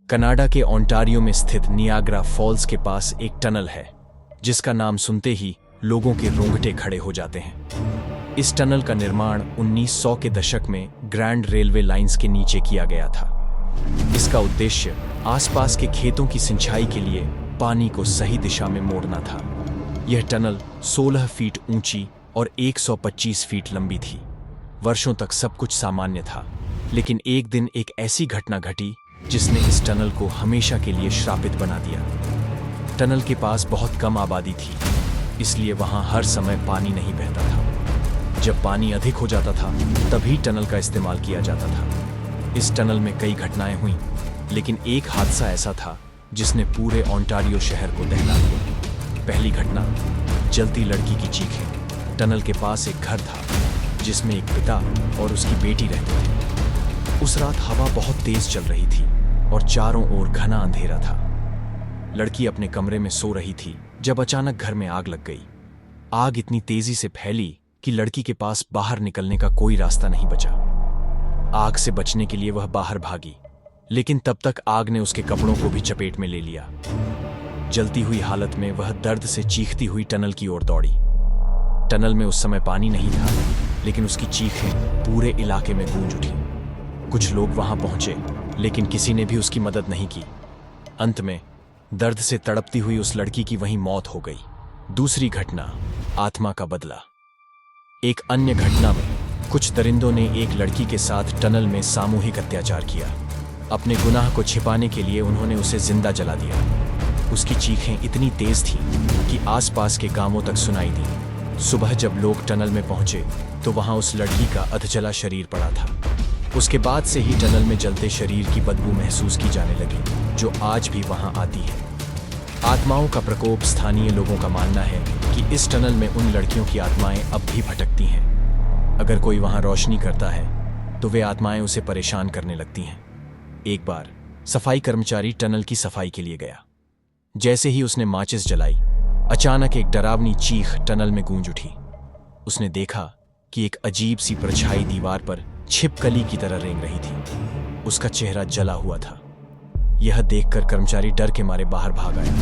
Canada के Ontario में स्थित नियाग्रा फॉल्स के पास एक टनल है जिसका नाम सुनते ही लोगों के रोंगटे खड़े हो जाते हैं। इस टनल का निर्माण 1900 के दशक में ग्रैंड रेलवे लाइंस के नीचे किया गया था। इसका उद्देश्य आसपास के खेतों की सिंचाई के लिए पानी को सही दिशा में मोड़ना था। यह टनल 16 फीट ऊंची और 125 फीट लंबी थी। वर्षों तक सब कुछ सामान्य था, लेकिन एक दिन एक ऐसी घटना घटी जिसने इस टनल को हमेशा के लिए श्रापित बना दिया। टनल के पास बहुत कम आबादी थी, इसलिए वहां हर समय पानी नहीं बहता था। जब पानी अधिक हो जाता था तभी टनल का इस्तेमाल किया जाता था। इस टनल में कई घटनाएं हुईं, लेकिन एक हादसा ऐसा था जिसने पूरे ओंटारियो शहर को दहला दिया। पहली घटना, जलती लड़की की चीखें। टनल के पास एक घर था जिसमें एक पिता और उसकी बेटी रहते थे। उस रात हवा बहुत तेज चल रही थी और चारों ओर घना अंधेरा था। लड़की अपने कमरे में सो रही थी जब अचानक घर में आग लग गई। आग इतनी तेजी से फैली कि लड़की के पास बाहर निकलने का कोई रास्ता नहीं बचा। आग से बचने के लिए वह बाहर भागी, लेकिन तब तक आग ने उसके कपड़ों को भी चपेट में ले लिया। जलती हुई हालत में वह दर्द से चीखती हुई टनल की ओर दौड़ी। टनल में उस समय पानी नहीं था, लेकिन उसकी चीखें पूरे इलाके में गूंज उठी। कुछ लोग वहां पहुंचे, लेकिन किसी ने भी उसकी मदद नहीं की। अंत में दर्द से तड़पती हुई उस लड़की की वहीं मौत हो गई। दूसरी घटना, आत्मा का बदला। एक अन्य घटना में कुछ दरिंदों ने एक लड़की के साथ टनल में सामूहिक अत्याचार किया। अपने गुनाह को छिपाने के लिए उन्होंने उसे जिंदा जला दिया। उसकी चीखें इतनी तेज थीं कि आसपास के गांवों तक सुनाई दी। सुबह जब लोग टनल में पहुंचे तो वहां उस लड़की का अधजला शरीर पड़ा था। उसके बाद से ही टनल में जलते शरीर की बदबू महसूस की जाने लगी, जो आज भी वहां आती है। आत्माओं का प्रकोप। स्थानीय लोगों का मानना है कि इस टनल में उन लड़कियों की आत्माएं अब भी भटकती हैं। अगर कोई वहां रोशनी करता है तो वे आत्माएं उसे परेशान करने लगती हैं। एक बार सफाई कर्मचारी टनल की सफाई के लिए गया। जैसे ही उसने माचिस जलाई, अचानक एक डरावनी चीख टनल में गूंज उठी। उसने देखा कि एक अजीब सी परछाई दीवार पर छिपकली की तरह रेंग रही थी। उसका चेहरा जला हुआ था। यह देखकर कर्मचारी डर के मारे बाहर भाग आया।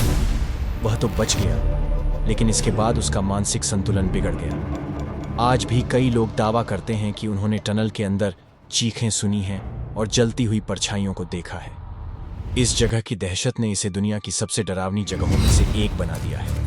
वह तो बच गया, लेकिन इसके बाद उसका मानसिक संतुलन बिगड़ गया। आज भी कई लोग दावा करते हैं कि उन्होंने टनल के अंदर चीखें सुनी हैं और जलती हुई परछाइयों को देखा है। इस जगह की दहशत ने इसे दुनिया की सबसे डरावनी जगहों में से एक बना दिया है।